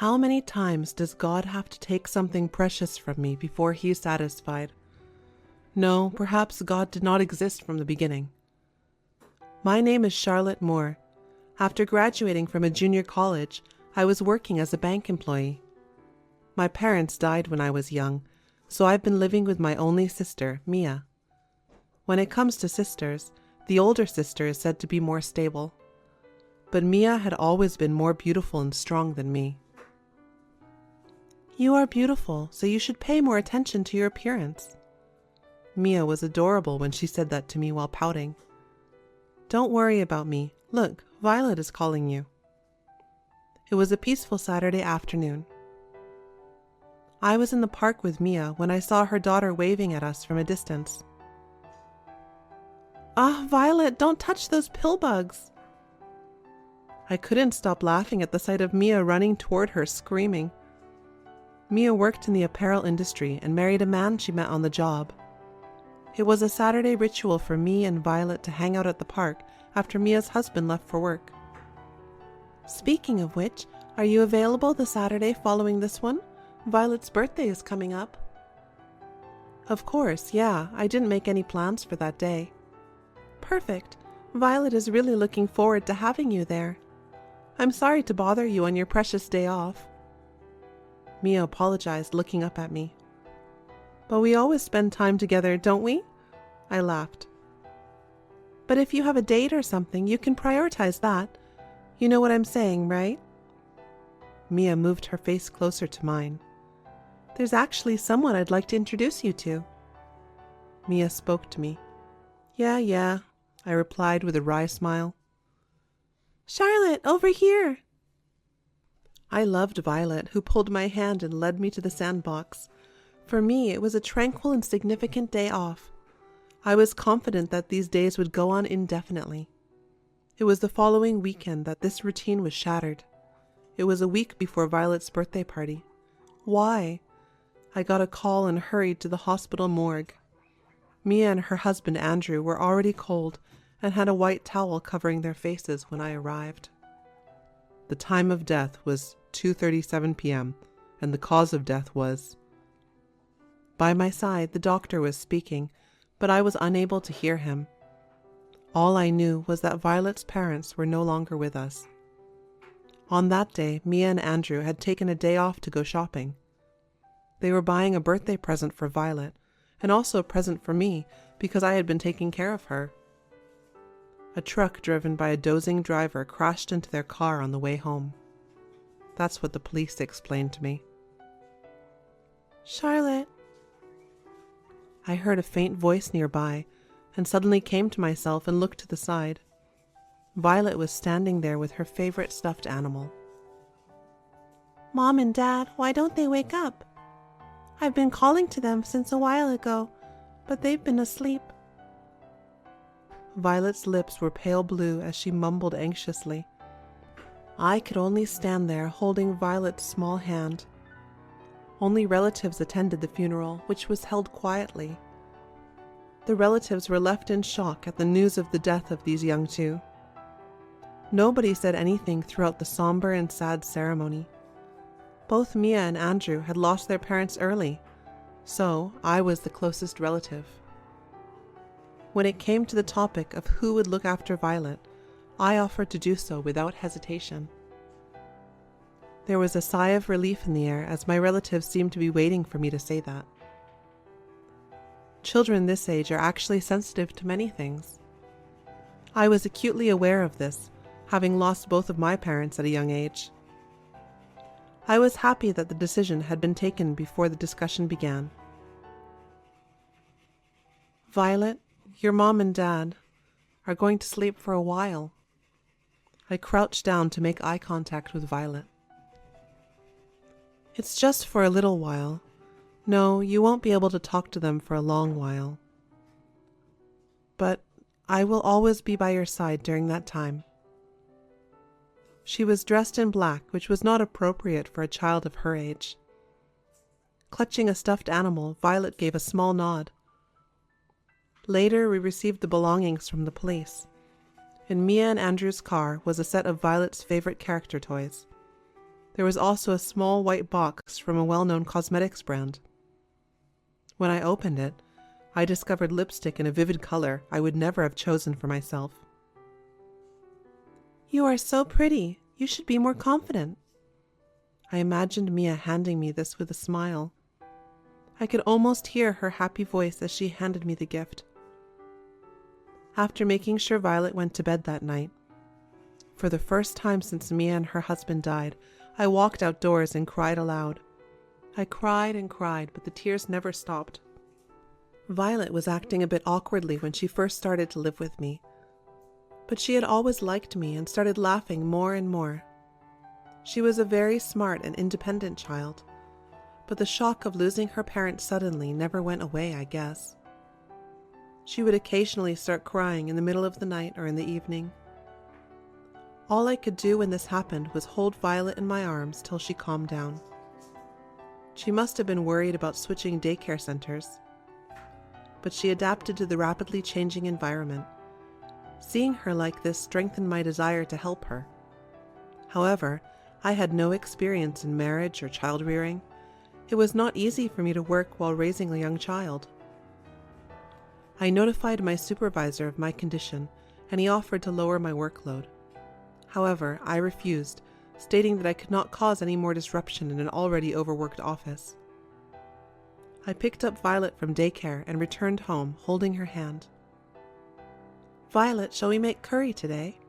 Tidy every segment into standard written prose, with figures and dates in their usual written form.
How many times does God have to take something precious from me before he is satisfied? No, perhaps God did not exist from the beginning. My name is Charlotte Moore. After graduating from a junior college, I was working as a bank employee. My parents died when I was young, so I've been living with my only sister, Mia. When it comes to sisters, the older sister is said to be more stable. But Mia had always been more beautiful and strong than me. You are beautiful, so you should pay more attention to your appearance. Mia was adorable when she said that to me while pouting. Don't worry about me. Look, Violet is calling you. It was a peaceful Saturday afternoon. I was in the park with Mia when I saw her daughter waving at us from a distance. Ah, Violet, don't touch those pill bugs. I couldn't stop laughing at the sight of Mia running toward her, screaming. Mia worked in the apparel industry and married a man she met on the job. It was a Saturday ritual for me and Violet to hang out at the park after Mia's husband left for work. Speaking of which, are you available the Saturday following this one? Violet's birthday is coming up. Of course, yeah, I didn't make any plans for that day. Perfect. Violet is really looking forward to having you there. I'm sorry to bother you on your precious day off. Mia apologized, looking up at me. But we always spend time together, don't we? I laughed. But if you have a date or something, you can prioritize that. You know what I'm saying, right? Mia moved her face closer to mine. There's actually someone I'd like to introduce you to. Mia spoke to me. Yeah, I replied with a wry smile. Charlotte, over here! I loved Violet, who pulled my hand and led me to the sandbox. For me, it was a tranquil and significant day off. I was confident that these days would go on indefinitely. It was the following weekend that this routine was shattered. It was a week before Violet's birthday party. Why? I got a call and hurried to the hospital morgue. Mia and her husband Andrew were already cold and had a white towel covering their faces when I arrived. The time of death was 2:37 p.m. and the cause of death was... By my side, the doctor was speaking, but I was unable to hear him. All I knew was that Violet's parents were no longer with us. On that day, Mia and Andrew had taken a day off to go shopping. They were buying a birthday present for Violet, and also a present for me because I had been taking care of her. A truck driven by a dozing driver crashed into their car on the way home. That's what the police explained to me. Charlotte. I heard a faint voice nearby and suddenly came to myself and looked to the side. Violet was standing there with her favorite stuffed animal. Mom and Dad, why don't they wake up? I've been calling to them since a while ago, but they've been asleep. Violet's lips were pale blue as she mumbled anxiously. I could only stand there holding Violet's small hand. Only relatives attended the funeral, which was held quietly. The relatives were left in shock at the news of the death of these young two. Nobody said anything throughout the somber and sad ceremony. Both Mia and Andrew had lost their parents early, so I was the closest relative. When it came to the topic of who would look after Violet, I offered to do so without hesitation. There was a sigh of relief in the air as my relatives seemed to be waiting for me to say that. Children this age are actually sensitive to many things. I was acutely aware of this, having lost both of my parents at a young age. I was happy that the decision had been taken before the discussion began. Violet, your mom and dad are going to sleep for a while. I crouched down to make eye contact with Violet. It's just for a little while. No, you won't be able to talk to them for a long while. But I will always be by your side during that time. She was dressed in black, which was not appropriate for a child of her age. Clutching a stuffed animal, Violet gave a small nod. Later, we received the belongings from the police. In Mia and Andrew's car was a set of Violet's favorite character toys. There was also a small white box from a well-known cosmetics brand. When I opened it, I discovered lipstick in a vivid color I would never have chosen for myself. "You are so pretty. You should be more confident." I imagined Mia handing me this with a smile. I could almost hear her happy voice as she handed me the gift. After making sure Violet went to bed that night, for the first time since Mia and her husband died, I walked outdoors and cried aloud. I cried and cried, but the tears never stopped. Violet was acting a bit awkwardly when she first started to live with me, but she had always liked me and started laughing more and more. She was a very smart and independent child, but the shock of losing her parents suddenly never went away, I guess. She would occasionally start crying in the middle of the night or in the evening. All I could do when this happened was hold Violet in my arms till she calmed down. She must have been worried about switching daycare centers, but she adapted to the rapidly changing environment. Seeing her like this strengthened my desire to help her. However, I had no experience in marriage or child rearing. It was not easy for me to work while raising a young child. I notified my supervisor of my condition, and he offered to lower my workload. However, I refused, stating that I could not cause any more disruption in an already overworked office. I picked up Violet from daycare and returned home, holding her hand. "Violet, shall we make curry today?"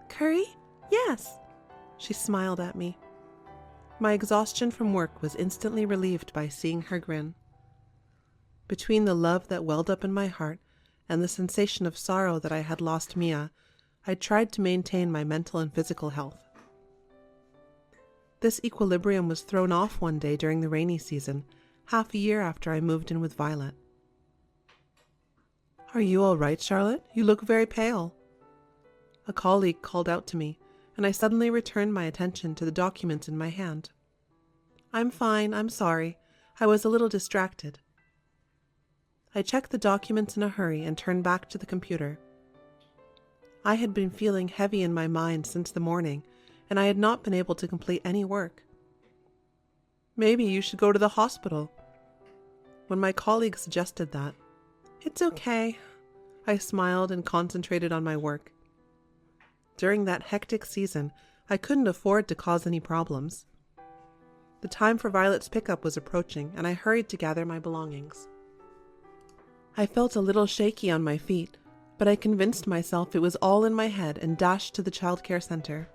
"Curry? Yes." She smiled at me. My exhaustion from work was instantly relieved by seeing her grin. Between the love that welled up in my heart and the sensation of sorrow that I had lost Mia, I tried to maintain my mental and physical health. This equilibrium was thrown off one day during the rainy season, half a year after I moved in with Violet. "Are you all right, Charlotte? You look very pale." A colleague called out to me, and I suddenly returned my attention to the documents in my hand. "I'm fine, I'm sorry. I was a little distracted." I checked the documents in a hurry and turned back to the computer. I had been feeling heavy in my mind since the morning, and I had not been able to complete any work. "Maybe you should go to the hospital." When my colleague suggested that, "It's okay." I smiled and concentrated on my work. During that hectic season, I couldn't afford to cause any problems. The time for Violet's pickup was approaching, and I hurried to gather my belongings. I felt a little shaky on my feet, but I convinced myself it was all in my head and dashed to the childcare center.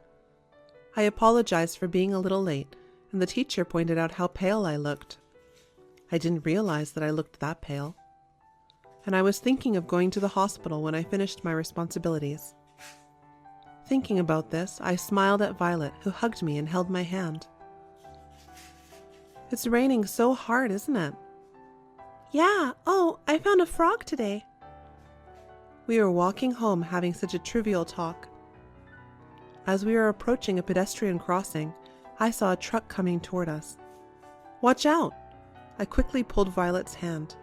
I apologized for being a little late, and the teacher pointed out how pale I looked. I didn't realize that I looked that pale. And I was thinking of going to the hospital when I finished my responsibilities. Thinking about this, I smiled at Violet, who hugged me and held my hand. "It's raining so hard, isn't it?" "Yeah, oh, I found a frog today." We were walking home having such a trivial talk. As we were approaching a pedestrian crossing, I saw a truck coming toward us. "Watch out!" I quickly pulled Violet's hand.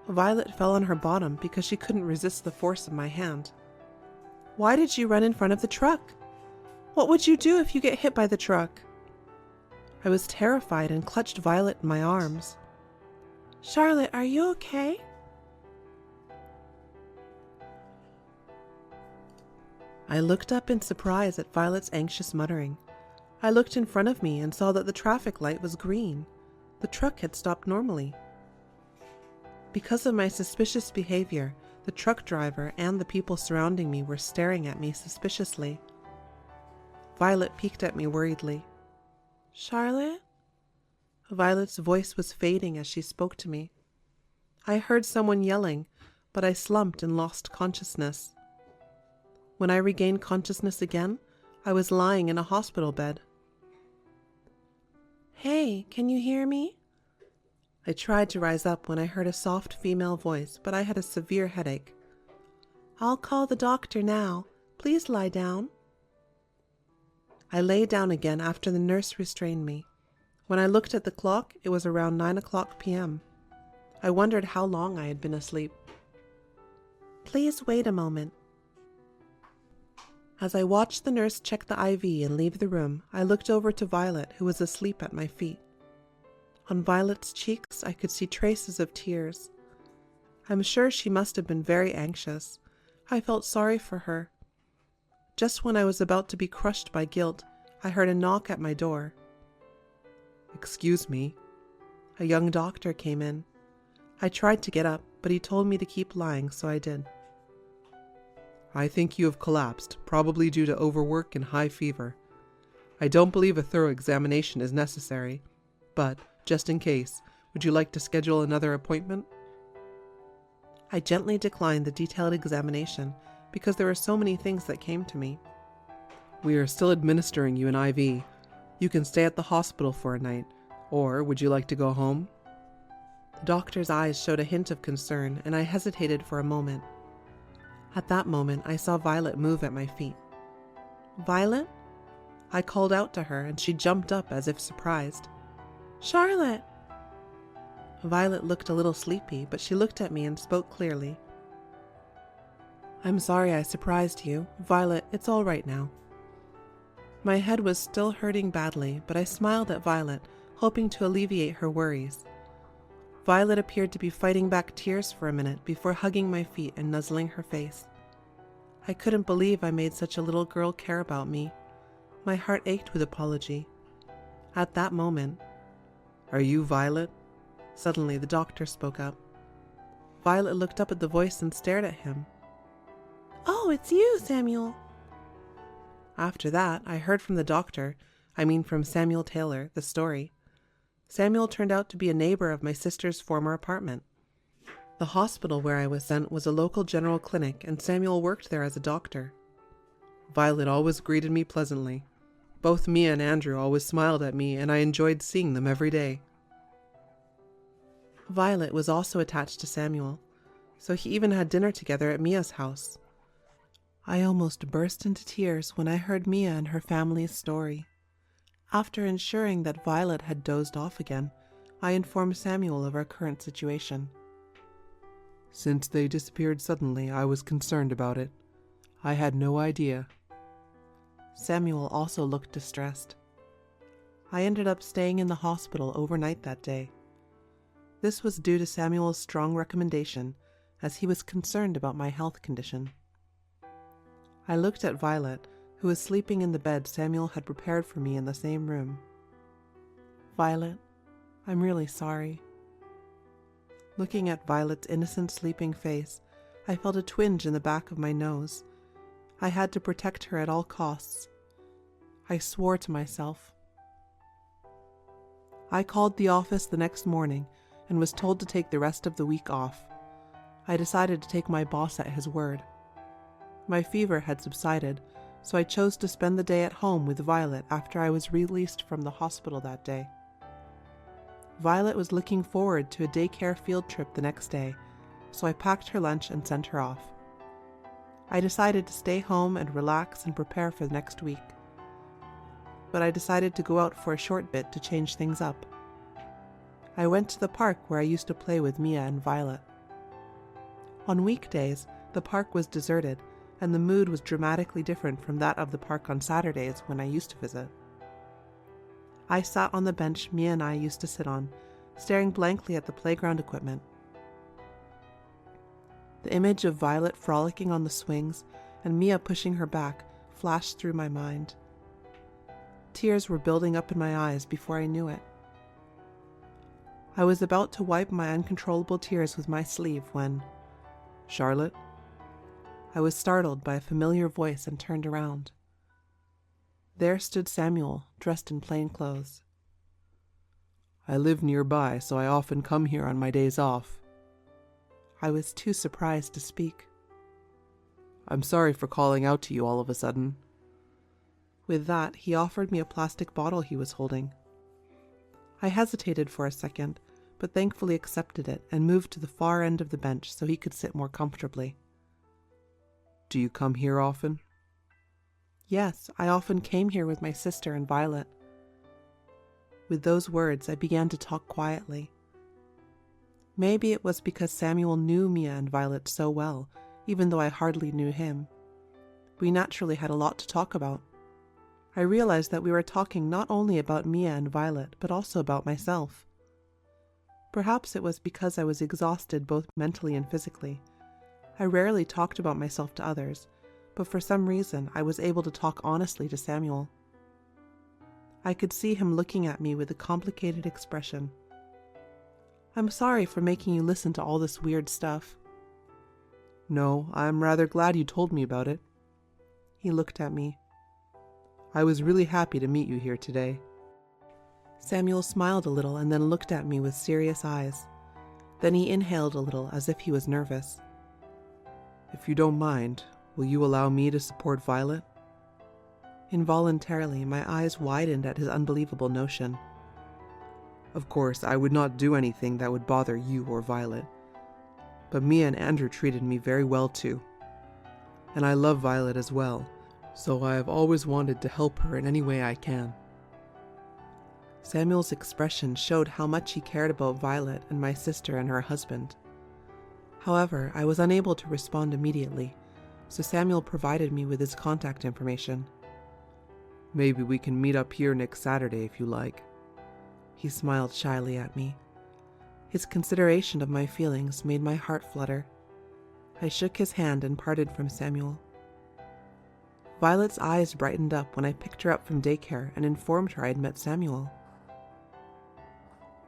Violet fell on her bottom because she couldn't resist the force of my hand. "Why did you run in front of the truck? What would you do if you get hit by the truck?" I was terrified and clutched Violet in my arms. "Charlotte, are you okay?" I looked up in surprise at Violet's anxious muttering. I looked in front of me and saw that the traffic light was green. The truck had stopped normally. Because of my suspicious behavior, the truck driver and the people surrounding me were staring at me suspiciously. Violet peeked at me worriedly. "Charlotte?" Violet's voice was fading as she spoke to me. I heard someone yelling, but I slumped and lost consciousness. When I regained consciousness again, I was lying in a hospital bed. "Hey, can you hear me?" I tried to rise up when I heard a soft female voice, but I had a severe headache. "I'll call the doctor now. Please lie down." I lay down again after the nurse restrained me. When I looked at the clock, it was around 9:00 p.m. I wondered how long I had been asleep. "Please wait a moment." As I watched the nurse check the IV and leave the room, I looked over to Violet, who was asleep at my feet. On Violet's cheeks, I could see traces of tears. I'm sure she must have been very anxious. I felt sorry for her. Just when I was about to be crushed by guilt, I heard a knock at my door. "Excuse me." A young doctor came in. I tried to get up, but he told me to keep lying, so I did. "I think you have collapsed, probably due to overwork and high fever. I don't believe a thorough examination is necessary, but, just in case, would you like to schedule another appointment?" I gently declined the detailed examination because there were so many things that came to me. "We are still administering you an IV. You can stay at the hospital for a night, or would you like to go home?" The doctor's eyes showed a hint of concern, and I hesitated for a moment. At that moment, I saw Violet move at my feet. "Violet?" I called out to her, and she jumped up as if surprised. "Charlotte!" Violet looked a little sleepy, but she looked at me and spoke clearly. "I'm sorry I surprised you. Violet, it's all right now." My head was still hurting badly, but I smiled at Violet, hoping to alleviate her worries. Violet appeared to be fighting back tears for a minute before hugging my feet and nuzzling her face. I couldn't believe I made such a little girl care about me. My heart ached with apology. At that moment, "Are you Violet?" Suddenly the doctor spoke up. Violet looked up at the voice and stared at him. "Oh, it's you, Samuel." After that, I heard from the doctor, from Samuel Taylor, the story. Samuel turned out to be a neighbor of my sister's former apartment. The hospital where I was sent was a local general clinic, and Samuel worked there as a doctor. Violet always greeted me pleasantly. Both Mia and Andrew always smiled at me, and I enjoyed seeing them every day. Violet was also attached to Samuel, so he even had dinner together at Mia's house. I almost burst into tears when I heard Mia and her family's story. After ensuring that Violet had dozed off again, I informed Samuel of our current situation. "Since they disappeared suddenly, I was concerned about it. I had no idea." Samuel also looked distressed. I ended up staying in the hospital overnight that day. This was due to Samuel's strong recommendation, as he was concerned about my health condition. I looked at Violet, who was sleeping in the bed Samuel had prepared for me in the same room. "Violet, I'm really sorry." Looking at Violet's innocent sleeping face, I felt a twinge in the back of my nose. I had to protect her at all costs. I swore to myself. I called the office the next morning and was told to take the rest of the week off. I decided to take my boss at his word. My fever had subsided, so I chose to spend the day at home with Violet after I was released from the hospital that day. Violet was looking forward to a daycare field trip the next day, so I packed her lunch and sent her off. I decided to stay home and relax and prepare for the next week. But I decided to go out for a short bit to change things up. I went to the park where I used to play with Mia and Violet. On weekdays, the park was deserted, and the mood was dramatically different from that of the park on Saturdays when I used to visit. I sat on the bench Mia and I used to sit on, staring blankly at the playground equipment. The image of Violet frolicking on the swings and Mia pushing her back flashed through my mind. Tears were building up in my eyes before I knew it. I was about to wipe my uncontrollable tears with my sleeve when, "Charlotte?" I was startled by a familiar voice and turned around. There stood Samuel, dressed in plain clothes. "I live nearby, so I often come here on my days off." I was too surprised to speak. "I'm sorry for calling out to you all of a sudden." With that, he offered me a plastic bottle he was holding. I hesitated for a second, but thankfully accepted it and moved to the far end of the bench so he could sit more comfortably. "Do you come here often?" "Yes, I often came here with my sister and Violet." With those words, I began to talk quietly. Maybe it was because Samuel knew Mia and Violet so well, even though I hardly knew him. We naturally had a lot to talk about. I realized that we were talking not only about Mia and Violet, but also about myself. Perhaps it was because I was exhausted both mentally and physically. I rarely talked about myself to others, but for some reason I was able to talk honestly to Samuel. I could see him looking at me with a complicated expression. "I'm sorry for making you listen to all this weird stuff." "No, I'm rather glad you told me about it." He looked at me. "I was really happy to meet you here today." Samuel smiled a little and then looked at me with serious eyes. Then he inhaled a little as if he was nervous. "If you don't mind, will you allow me to support Violet?" Involuntarily, my eyes widened at his unbelievable notion. "Of course, I would not do anything that would bother you or Violet. But Mia and Andrew treated me very well too. And I love Violet as well, so I have always wanted to help her in any way I can." Samuel's expression showed how much he cared about Violet and my sister and her husband. However, I was unable to respond immediately, so Samuel provided me with his contact information. "Maybe we can meet up here next Saturday if you like." He smiled shyly at me. His consideration of my feelings made my heart flutter. I shook his hand and parted from Samuel. Violet's eyes brightened up when I picked her up from daycare and informed her I had met Samuel.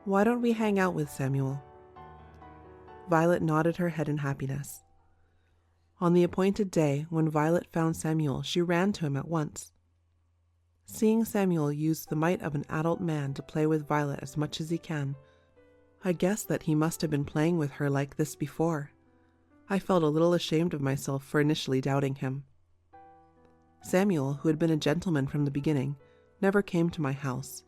"Why don't we hang out with Samuel?" Violet nodded her head in happiness. On the appointed day, when Violet found Samuel, she ran to him at once. Seeing Samuel use the might of an adult man to play with Violet as much as he can, I guessed that he must have been playing with her like this before. I felt a little ashamed of myself for initially doubting him. Samuel, who had been a gentleman from the beginning, never came to my house.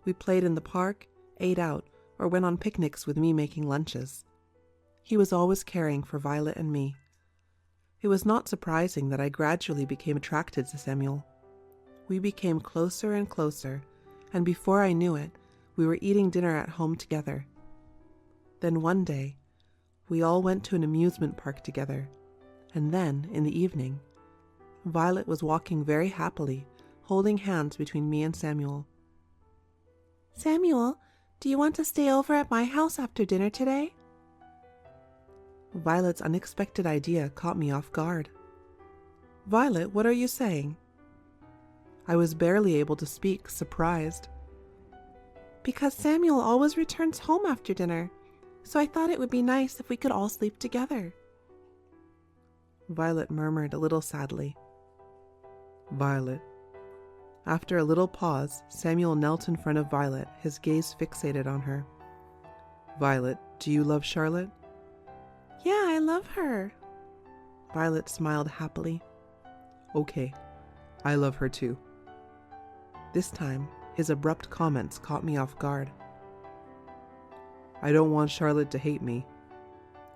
We played in the park, ate out, or went on picnics with me making lunches. He was always caring for Violet and me. It was not surprising that I gradually became attracted to Samuel. We became closer and closer, and before I knew it, we were eating dinner at home together. Then one day, we all went to an amusement park together, and then, in the evening, Violet was walking very happily, holding hands between me and Samuel. "Samuel, do you want to stay over at my house after dinner today?" Violet's unexpected idea caught me off guard. "Violet, what are you saying?" I was barely able to speak, surprised. "Because Samuel always returns home after dinner, so I thought it would be nice if we could all sleep together." Violet murmured a little sadly. "Violet." After a little pause, Samuel knelt in front of Violet, his gaze fixated on her. "Violet, do you love Charlotte?" "Yeah, I love her." Violet smiled happily. "Okay, I love her too." This time, his abrupt comments caught me off guard. "I don't want Charlotte to hate me.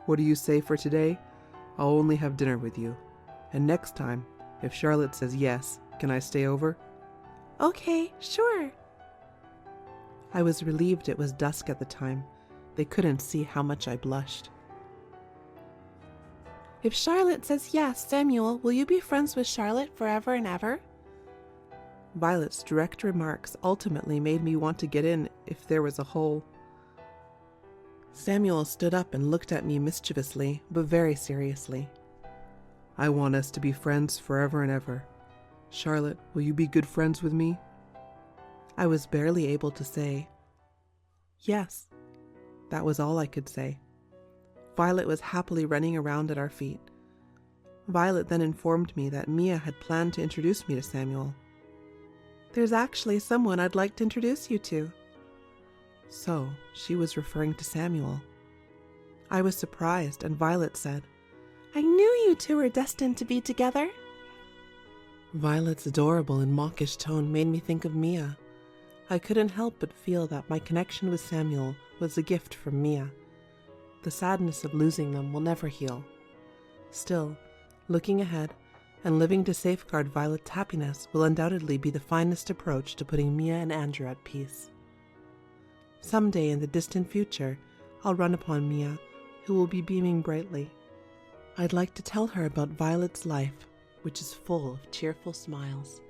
What do you say for today? I'll only have dinner with you. And next time, if Charlotte says yes, can I stay over?" "Okay, sure." I was relieved it was dusk at the time. They couldn't see how much I blushed. "If Charlotte says yes, Samuel, will you be friends with Charlotte forever and ever?" Violet's direct remarks ultimately made me want to get in if there was a hole. Samuel stood up and looked at me mischievously, but very seriously. "I want us to be friends forever and ever. Charlotte, will you be good friends with me?" I was barely able to say, "Yes." That was all I could say. Violet was happily running around at our feet. Violet then informed me that Mia had planned to introduce me to Samuel. "There's actually someone I'd like to introduce you to." So, she was referring to Samuel. I was surprised, and Violet said, "I knew you two were destined to be together." Violet's adorable and mawkish tone made me think of Mia. I couldn't help but feel that my connection with Samuel was a gift from Mia. The sadness of losing them will never heal. Still, looking ahead and living to safeguard Violet's happiness will undoubtedly be the finest approach to putting Mia and Andrew at peace. Someday in the distant future, I'll run upon Mia, who will be beaming brightly. I'd like to tell her about Violet's life, which is full of cheerful smiles.